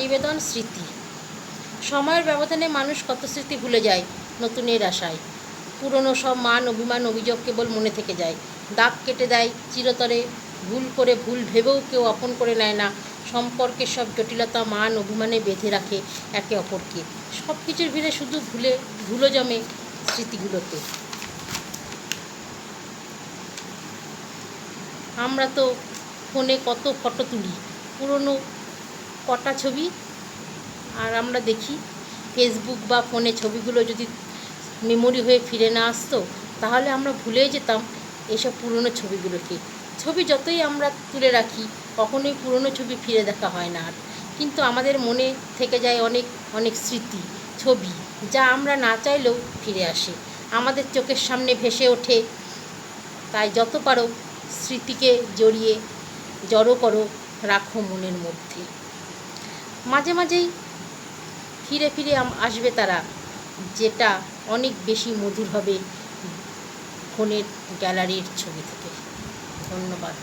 নিবেদন স্মৃতি। সময়ের ব্যবধানে মানুষ কত স্মৃতি ভুলে যায় নতুনের আশায়। পুরনো সব মান অভিমান অভিযোগ কেবল মনে থেকে যায়, দাগ কেটে দেয় চিরতরে। ভুল করে ভুল ভেবেও কেউ আপন করে নেয় না। সম্পর্কের সব জটিলতা মান অভিমানে বেঁধে রাখে একে অপরকে। সব কিছুর ভিড়ে শুধু ধুলো জমে স্মৃতিগুলোতে। আমরা তো ফোনে কত ফটো তুলি, পুরনো কটা ছবি, আর আমরা দেখি ফেসবুক বা ফোনে ছবিগুলো যদি মেমোরি হয়ে ফিরে না আসতো, তাহলে আমরা ভুলে যেতাম এসব পুরনো ছবিগুলোকে। ছবি যতই আমরা তুলে রাখি, কখনোই পুরনো ছবি ফিরে দেখা হয় না আর। কিন্তু আমাদের মনে থেকে যায় অনেক অনেক স্মৃতি, ছবি, যা আমরা না চাইলেও ফিরে আসে, আমাদের চোখের সামনে ভেসে ওঠে। তাই যত পারো স্মৃতিকে জড়ো করো, রাখো মনের মধ্যে। মাঝে মাঝেই ফিরে ফিরে আসবে তারা, যেটা অনেক বেশি মধুর হবে ফোনের গ্যালারির ছবি থেকে। ধন্যবাদ।